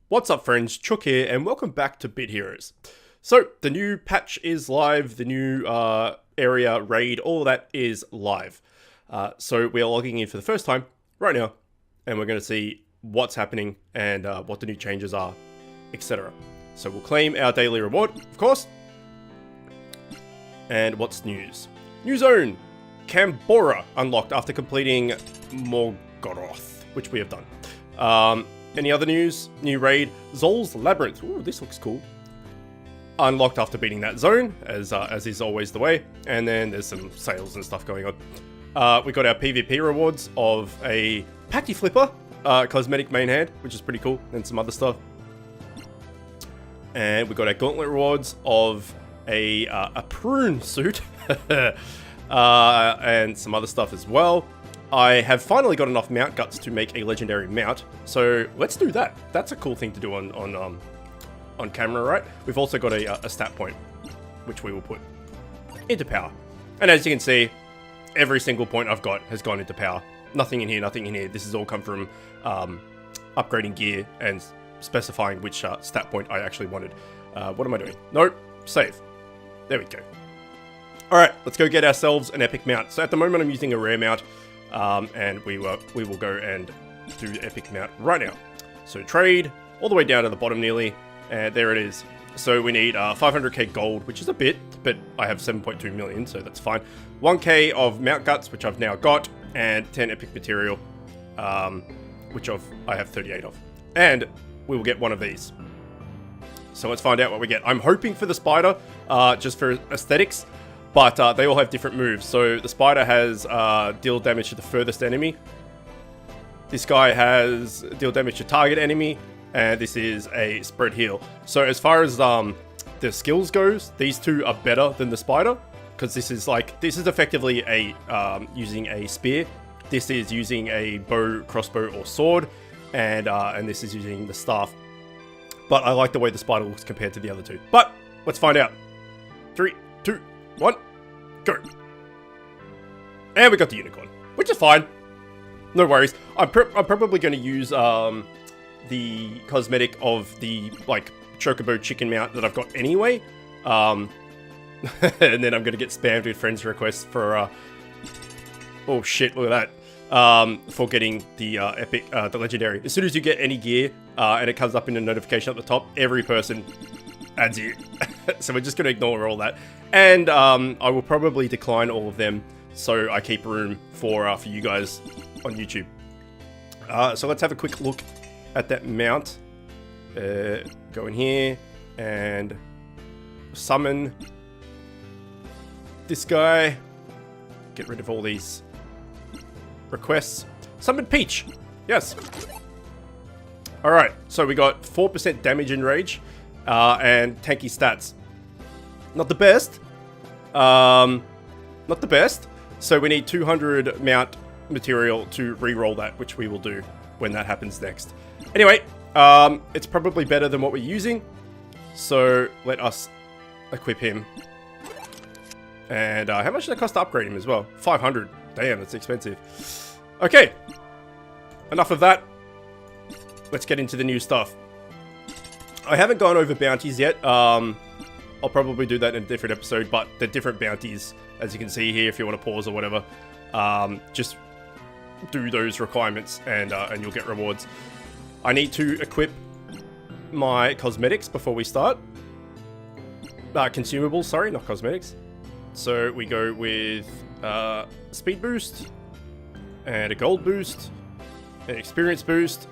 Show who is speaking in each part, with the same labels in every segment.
Speaker 1: What's up friends, Chook here and welcome back to Bit Heroes. So, the new patch is live, the new area, raid, all of that is live. So we are logging in for the first time right now and we're going to see what's happening and what the new changes are, etc. So we'll claim our daily reward, of course. And what's news? New zone! Cambora unlocked after completing Morgoroth, which we have done. Any other news? New raid, Zol's Labyrinth. Ooh, this looks cool. Unlocked after beating that zone, as is always the way. And then there's some sales and stuff going on. We got our PvP rewards of a Patty Flipper, cosmetic main hand, which is pretty cool, and some other stuff. And we got our Gauntlet rewards of a prune suit, and some other stuff as well. I have finally got enough mount guts to make a legendary mount, so let's do that. That's a cool thing to do on camera, right? We've also got a stat point, which we will put into power. And as you can see, every single point I've got has gone into power. Nothing in here, nothing in here. This has all come from upgrading gear and specifying which stat point I actually wanted. What am I doing? Nope, save. There we go. Alright, let's go get ourselves an epic mount. So at the moment I'm using a rare mount. And we will go and do the epic mount right now. So trade all the way down to the bottom nearly, and there it is. So we need 500k gold, which is a bit, but I have 7.2 million, so that's fine. 1k of mount guts, which I've now got, and 10 epic material, which I have 38 of. And we will get one of these. So let's find out what we get. I'm hoping for the spider, just for aesthetics. But they all have different moves. So the spider has deal damage to the furthest enemy. This guy has deal damage to target enemy. And this is a spread heal. So as far as the skills goes, these two are better than the spider. Because this is effectively a using a spear. This is using a bow, crossbow, or sword. And this is using the staff. But I like the way the spider looks compared to the other two. But let's find out. 3, 2, 1, go. And we got the unicorn, which is fine. No worries. I'm probably going to use the cosmetic of the chocobo chicken mount that I've got anyway. And then I'm going to get spammed with friends requests for oh shit, look at that. For getting the epic, the legendary. As soon as you get any gear and it comes up in a notification at the top, every person adds you. So we're just going to ignore all that. And I will probably decline all of them so I keep room for you guys on YouTube. So let's have a quick look at that mount. Go in here and summon this guy. Get rid of all these requests. Summon Peach. Yes. Alright, so we got 4% damage and rage. And tanky stats. Not the best. Not the best. So we need 200 mount material to re-roll that, which we will do when that happens next. Anyway, it's probably better than what we're using. So let us equip him. And how much did it cost to upgrade him as well? 500. Damn, that's expensive. Okay. Enough of that. Let's get into the new stuff. I haven't gone over bounties yet. I'll probably do that in a different episode, but the different bounties, as you can see here, if you want to pause or whatever, just do those requirements and you'll get rewards. I need to equip my cosmetics before we start. Consumables, sorry, not cosmetics. So we go with speed boost, and a gold boost, an experience boost,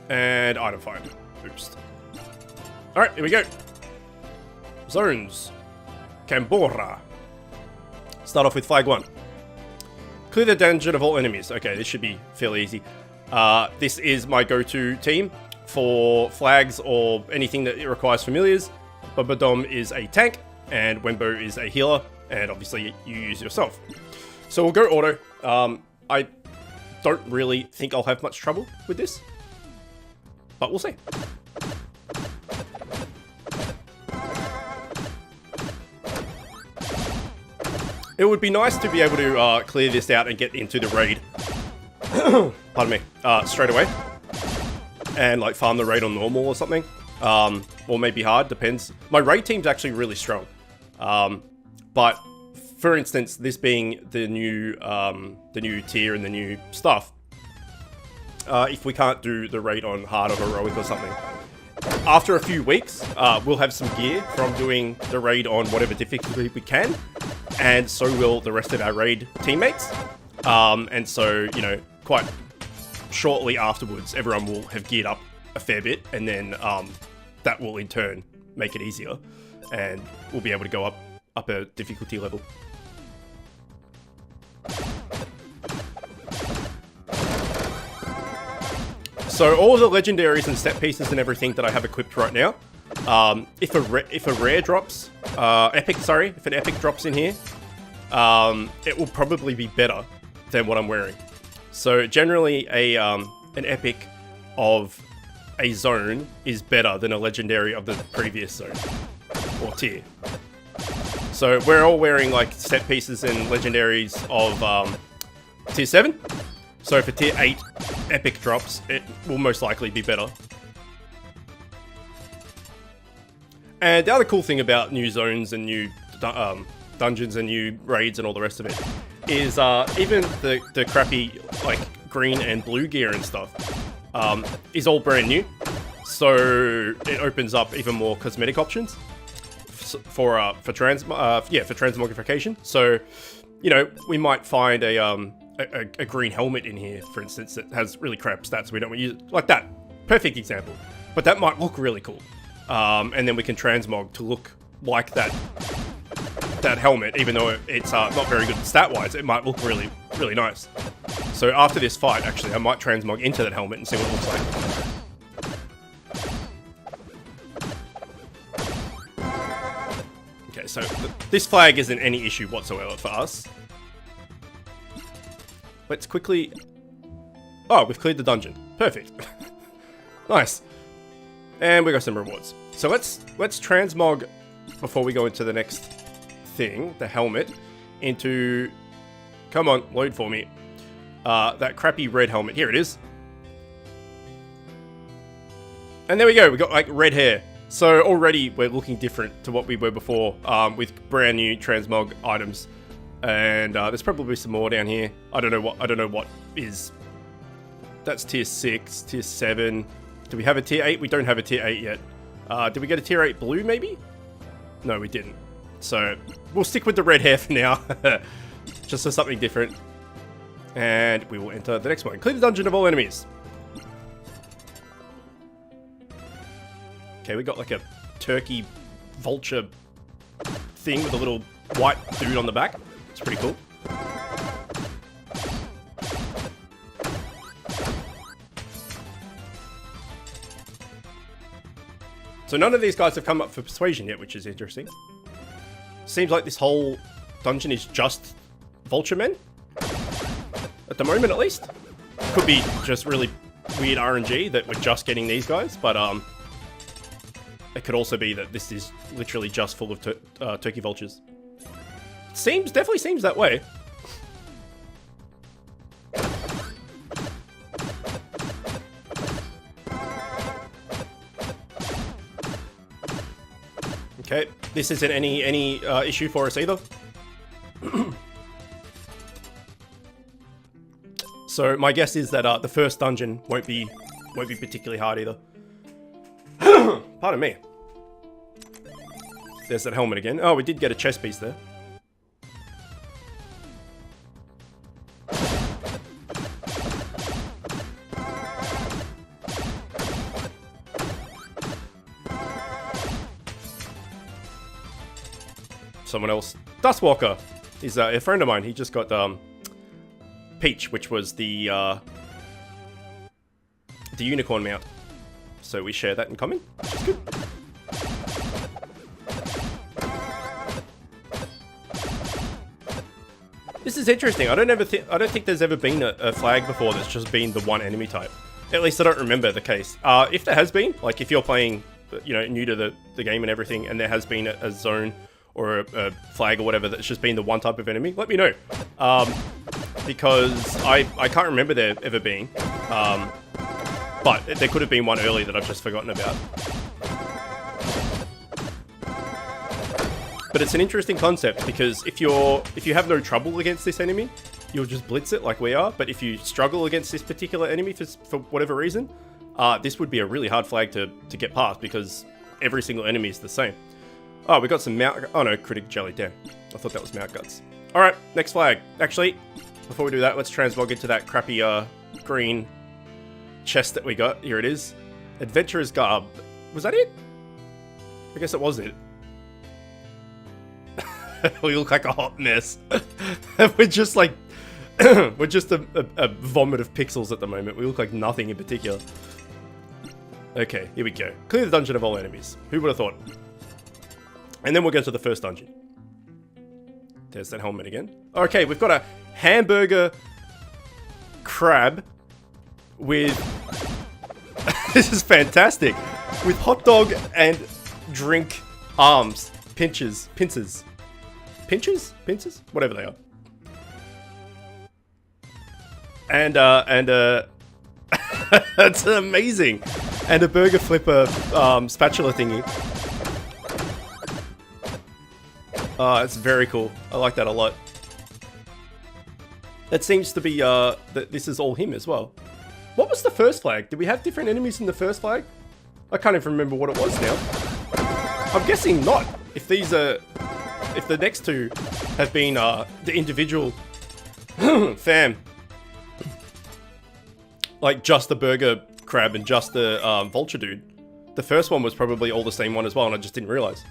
Speaker 1: and item find boost. Alright, here we go. Zones. Cambora. Start off with flag 1. Clear the dungeon of all enemies. Okay, this should be fairly easy. This is my go-to team for flags or anything that requires familiars. Bobadom is a tank, and Wembo is a healer, and obviously you use yourself. So we'll go auto. I don't really think I'll have much trouble with this, but we'll see. It would be nice to be able to clear this out and get into the raid. Pardon me. Straight away. and like farm the raid on normal or something. Or maybe hard, depends. My raid team's actually really strong. But for instance, this being the new tier and the new stuff, if we can't do the raid on hard or heroic or something, after a few weeks, we'll have some gear from doing the raid on whatever difficulty we can, and so will the rest of our raid teammates. And so, you know, quite shortly afterwards, everyone will have geared up a fair bit, and then that will in turn make it easier, and we'll be able to go up a difficulty level. So all of the legendaries and set pieces and everything that I have equipped right now, if a rare drops, if an epic drops in here, it will probably be better than what I'm wearing. So generally an epic of a zone is better than a legendary of the previous zone or tier. So we're all wearing like set pieces and legendaries of tier 7. So if a tier 8 epic drops, it will most likely be better. And the other cool thing about new zones and new dungeons and new raids and all the rest of it is even the crappy like green and blue gear and stuff is all brand new. So it opens up even more cosmetic options for transmogrification. So, you know, we might find a green helmet in here, for instance, that has really crap stats. We don't want to use it like that. Perfect example. But that might look really cool. And then we can transmog to look like that helmet, even though it's not very good stat-wise. It might look really, really nice. So after this fight, actually, I might transmog into that helmet and see what it looks like. Okay, so this flag isn't any issue whatsoever for us. Let's quickly... Oh, we've cleared the dungeon. Perfect. Nice. And we got some rewards. So let's transmog before we go into the next thing, the helmet, into... Come on, load for me. That crappy red helmet. Here it is. And there we go. We got like red hair. So already we're looking different to what we were before, with brand new transmog items. And there's probably some more down here. I don't know what is. That's tier 6, tier 7. Do we have a tier 8? We don't have a tier 8 yet. Did we get a tier 8 blue maybe? No, we didn't. So we'll stick with the red hair for now. Just for something different. And we will enter the next one. Clear the dungeon of all enemies. Okay, we got like a turkey vulture thing with a little white dude on the back. It's pretty cool. So none of these guys have come up for persuasion yet, which is interesting. Seems like this whole dungeon is just vulture men. At the moment, at least. Could be just really weird RNG that we're just getting these guys, but it could also be that this is literally just full of turkey vultures. Definitely seems that way. Okay, this isn't any issue for us either. So my guess is that the first dungeon won't be particularly hard either. Pardon me. There's that helmet again. Oh, we did get a chest piece there. Someone else. Dustwalker is a friend of mine. He just got Peach, which was the unicorn mount. So we share that in common, which is good. This is interesting. I don't think there's ever been a flag before that's just been the one enemy type. At least I don't remember the case. If there has been, like if you're playing, you know, new to the game and everything, and there has been a zone or a flag or whatever that's just been the one type of enemy, let me know. Because I can't remember there ever being. But there could have been one early that I've just forgotten about. But it's an interesting concept because if you have no trouble against this enemy, you'll just blitz it like we are. But if you struggle against this particular enemy for whatever reason, this would be a really hard flag to get past because every single enemy is the same. Oh, we got some mount... Oh no, critic jelly, damn. I thought that was mount guts. Alright, next flag. Actually, before we do that, let's transmog into that crappy green chest that we got. Here it is. Adventurer's Garb. Was that it? I guess it was it. We look like a hot mess. We're just like... we're just a vomit of pixels at the moment. We look like nothing in particular. Okay, here we go. Clear the dungeon of all enemies. Who would have thought? And then we'll go to the first dungeon. There's that helmet again. Okay, we've got a hamburger crab with... This is fantastic. With hot dog and drink arms. Pincers? Pinchers? Whatever they are. And that's amazing. And a burger flipper spatula thingy. It's very cool. I like that a lot. That seems to be, that this is all him as well. What was the first flag? Did we have different enemies in the first flag? I can't even remember what it was now. I'm guessing not. If these are... If the next two have been, the individual... fam. Like, just the burger crab and just the, vulture dude. The first one was probably all the same one as well, and I just didn't realize.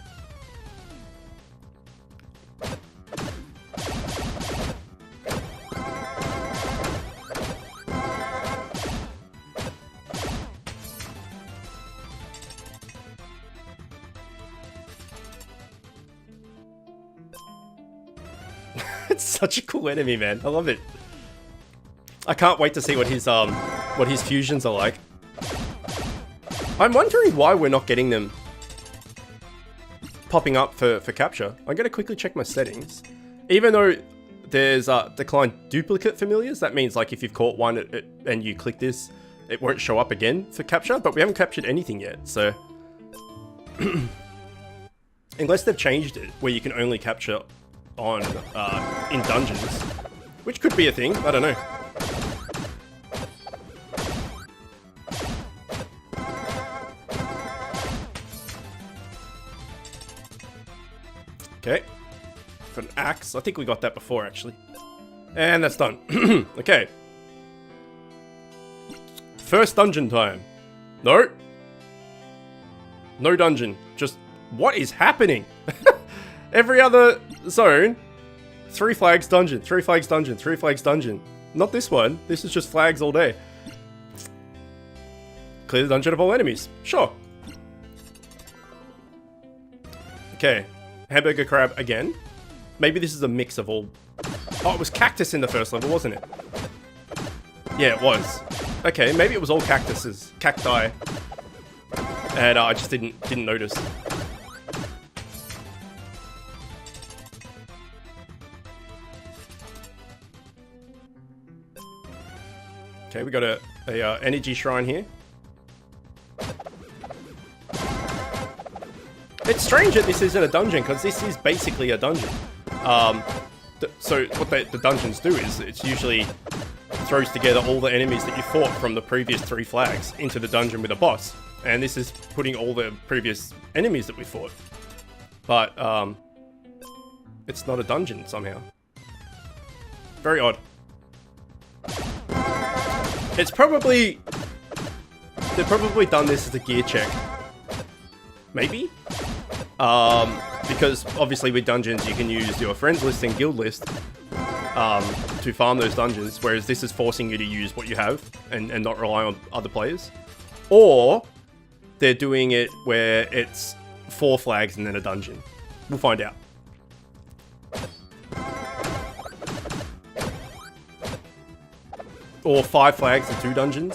Speaker 1: It's such a cool enemy, man. I love it. I can't wait to see what his fusions are like. I'm wondering why we're not getting them popping up for capture. I'm gonna quickly check my settings. Even though there's decline duplicate familiars, that means like if you've caught one and you click this, it won't show up again for capture, but we haven't captured anything yet, so... Unless they've changed it, where you can only capture on, in dungeons. Which could be a thing, I don't know. Okay. Got an axe. I think we got that before, actually. And that's done. Okay. First dungeon time. No. No dungeon. Just, what is happening? Every other zone, 3 flags dungeon, 3 flags dungeon, 3 flags dungeon. Not this one. This is just flags all day. Clear the dungeon of all enemies. Sure. Okay. Hamburger crab again. Maybe this is a mix of all... Oh, it was cactus in the first level, wasn't it? Yeah, it was. Okay, maybe it was all cactuses. Cacti. And I just didn't notice. Okay, we got a energy shrine here. It's strange that this isn't a dungeon, because this is basically a dungeon. So what the dungeons do is, it's usually throws together all the enemies that you fought from the previous 3 flags into the dungeon with a boss. And this is putting all the previous enemies that we fought. But, it's not a dungeon somehow. Very odd. It's probably... They've probably done this as a gear check. Maybe? Because obviously with dungeons you can use your friends list and guild list to farm those dungeons, whereas this is forcing you to use what you have and not rely on other players. Or they're doing it where it's 4 flags and then a dungeon. We'll find out. Or 5 flags and 2 dungeons.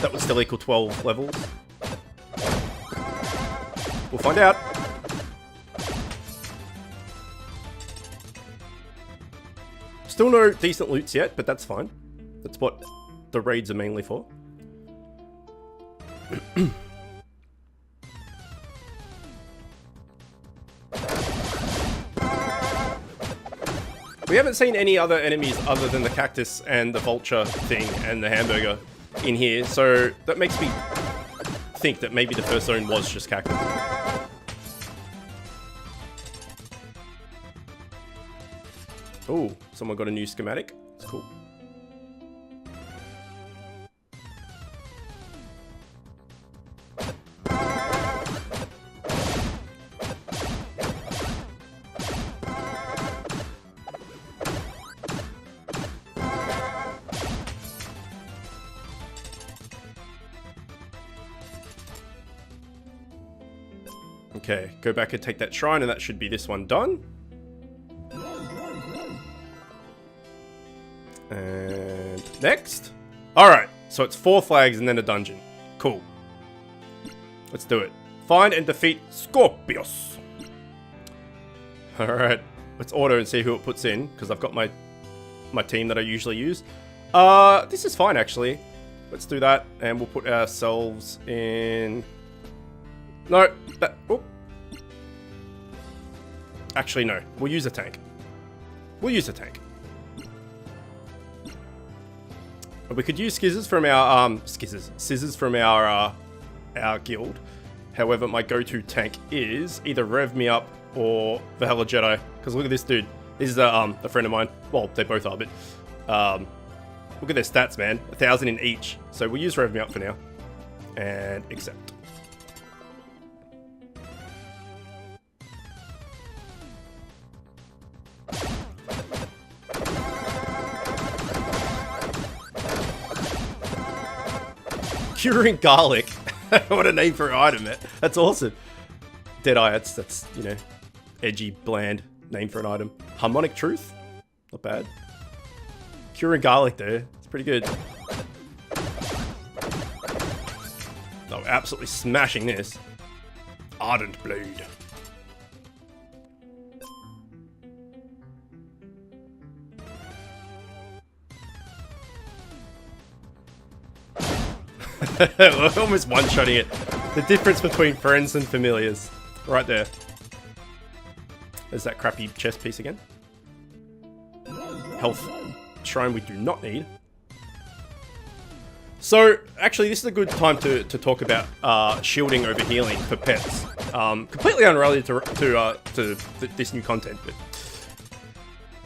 Speaker 1: That would still equal 12 levels. We'll find out. Still no decent loots yet, but that's fine. That's what the raids are mainly for. We haven't seen any other enemies other than the cactus and the vulture thing and the hamburger in here, so that makes me think that maybe the first zone was just cactus. Oh, someone got a new schematic. That's cool. Okay, go back and take that shrine, and that should be this one done. And next. Alright, so it's 4 flags and then a dungeon. Cool. Let's do it. Find and defeat Scorpius. Alright, let's auto and see who it puts in, because I've got my team that I usually use. This is fine, actually. Let's do that, and we'll put ourselves in... No, that... Oh. Actually, no. We'll use a tank. We'll use a tank. We could use scissors from our scissors from our guild. However, my go-to tank is either Rev Me Up or Valhalla Jedi. Because look at this dude. This is a friend of mine. Well, they both are, but look at their stats, man. 1,000 in each. So we'll use Rev Me Up for now, and accept. Curing garlic. What a name for an item, man. That's awesome. Deadeye, that's, you know, edgy, bland name for an item. Harmonic Truth? Not bad. Curing garlic, though. It's pretty good. Oh, absolutely smashing this. Ardent Blade. We're almost one-shotting it. The difference between friends and familiars. Right there. There's that crappy chest piece again. Health shrine we do not need. So, actually, this is a good time to talk about shielding over healing for pets. Completely unrelated to this new content, but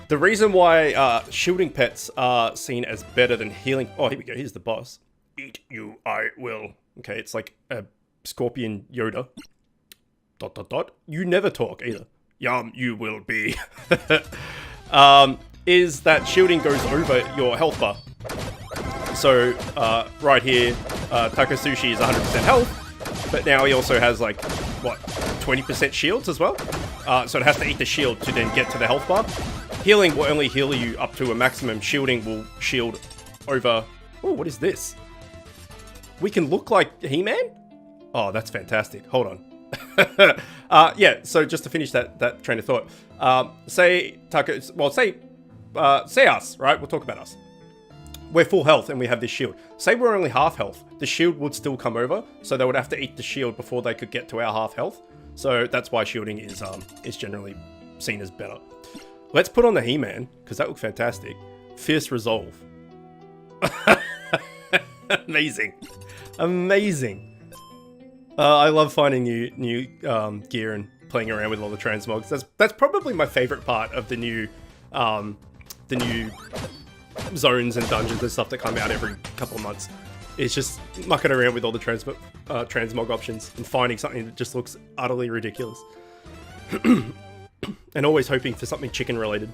Speaker 1: the reason why shielding pets are seen as better than healing... Oh, here we go. Here's the boss. Eat you, I will. Okay, it's like a scorpion Yoda. ... You never talk either. Yum, you will be. Is that shielding goes over your health bar. So, right here, Taco Sushi is 100% health, but now he also has, like, what, 20% shields as well? So it has to eat the shield to then get to the health bar. Healing will only heal you up to a maximum. Shielding will shield over... Oh, what is this? We can look like He-Man? Oh, that's fantastic. Hold on. Yeah, so just to finish that train of thought. Say Taco... Well, say us, right? We'll talk about us. We're full health and we have this shield. Say we're only half health. The shield would still come over, so they would have to eat the shield before they could get to our half health. So that's why shielding is generally seen as better. Let's put on the He-Man, because that looked fantastic. Fierce Resolve. Amazing. Amazing. I love finding new gear and playing around with all the transmogs. That's probably my favorite part of the new zones and dungeons and stuff that come out every couple of months. It's just mucking around with all the transmog options and finding something that just looks utterly ridiculous. And always hoping for something chicken related.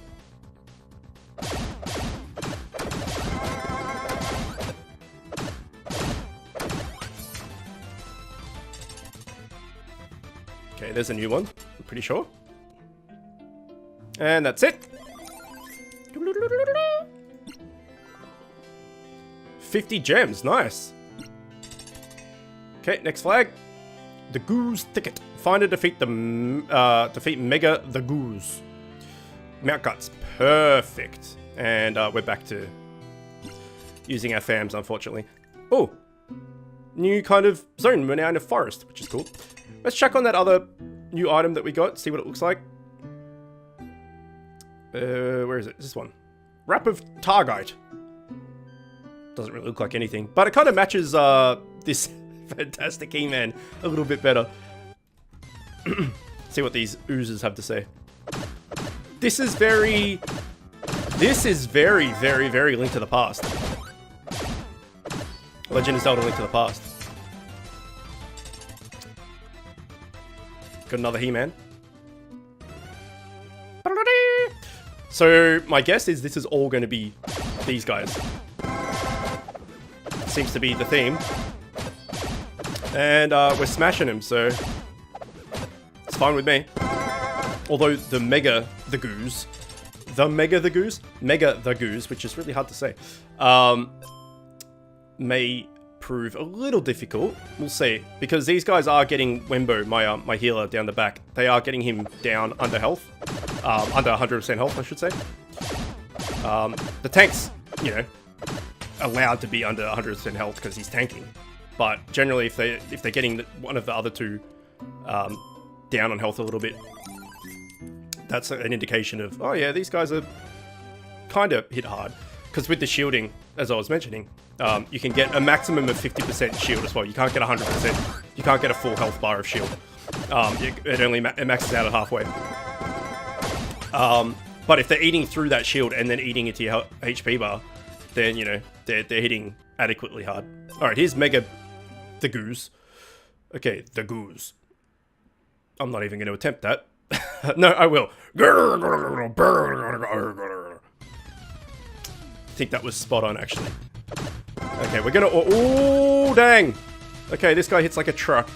Speaker 1: Okay, there's a new one, I'm pretty sure. And that's it. 50 gems, nice. Okay, next flag. The Goose Ticket. Find and defeat defeat Mega the Goose. Mount Guts, perfect. And we're back to using our FAMs, unfortunately. Oh, new kind of zone. We're now in a forest, which is cool. Let's check on that other new item that we got, see what it looks like. Where is it? This one. Wrap of Targite. Doesn't really look like anything, but it kind of matches this fantastic He-Man a little bit better. See what these oozes have to say. This is very, very, very Link to the Past. Legend of Zelda Link to the Past. Got another He-Man. So my guess is this is all going to be these guys. Seems to be the theme. And we're smashing him, so it's fine with me. Although the Mega the Goose, which is really hard to say, may prove a little difficult. We'll see, because these guys are getting Wembo, my healer down the back. They are getting him down under health, under 100% health, I should say. The tank's, you know, allowed to be under 100% health because he's tanking, but generally, if they're getting one of the other two down on health a little bit, that's an indication of, oh yeah, these guys are kind of hit hard. Because with the shielding, as I was mentioning, you can get a maximum of 50% shield as well. You can't get 100%. You can't get a full health bar of shield. It only it maxes out at halfway. But if they're eating through that shield and then eating into your HP bar, then, you know, they're hitting adequately hard. Alright, here's Mega the Goose. Okay, the Goose. I'm not even going to attempt that. No, I will. I think that was spot on, actually. Okay, we're gonna... Oh, dang! Okay, this guy hits like a truck.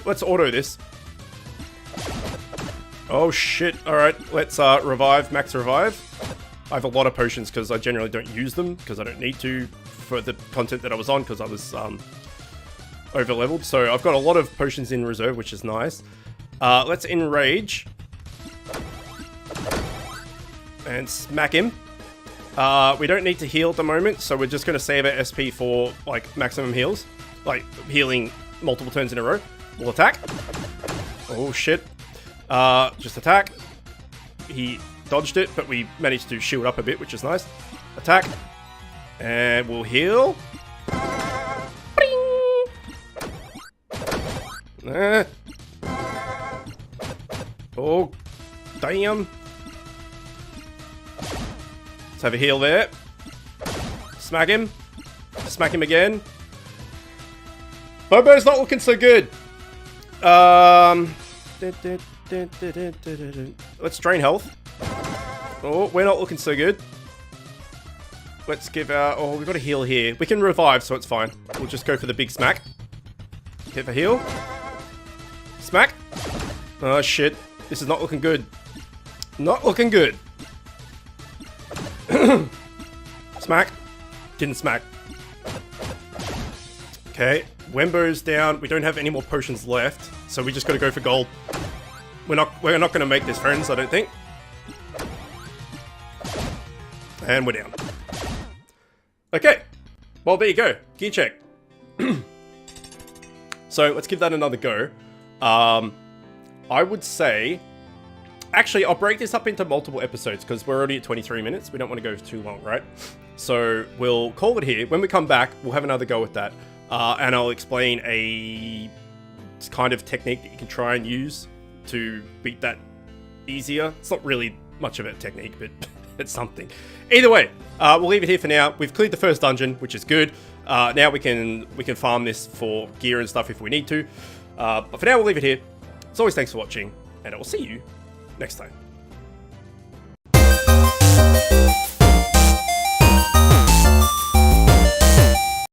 Speaker 1: Let's auto this. Oh, shit. Alright, let's revive, max revive. I have a lot of potions because I generally don't use them, because I don't need to for the content that I was on, because I was over-leveled. So I've got a lot of potions in reserve, which is nice. Let's enrage. And smack him. We don't need to heal at the moment, so we're just going to save our SP for, like, maximum heals. Like, healing multiple turns in a row. We'll attack. Oh, shit. Just attack. He dodged it, but we managed to shield up a bit, which is nice. Attack. And we'll heal. Oh, damn. Let's have a heal there. Smack him. Smack him again. Bobo's not looking so good. Let's drain health. Oh, we're not looking so good. Let's give our... Oh, we've got a heal here. We can revive, so it's fine. We'll just go for the big smack. Hit for heal. Smack. Oh, shit. This is not looking good. Not looking good. Smack. Didn't smack. Okay. Wembo's down. We don't have any more potions left, so we just gotta go for gold. We're not gonna make this, friends, I don't think. And we're down. Okay. Well, there you go. Gear check. So, let's give that another go. I would say... Actually, I'll break this up into multiple episodes, because we're already at 23 minutes. We don't want to go for too long, right? So, we'll call it here. When we come back, we'll have another go at that. And I'll explain a kind of technique that you can try and use to beat that easier. It's not really much of a technique, but it's something. Either way, we'll leave it here for now. We've cleared the first dungeon, which is good. Now we can farm this for gear and stuff if we need to. But for now, we'll leave it here. As always, thanks for watching, and I will see you next time.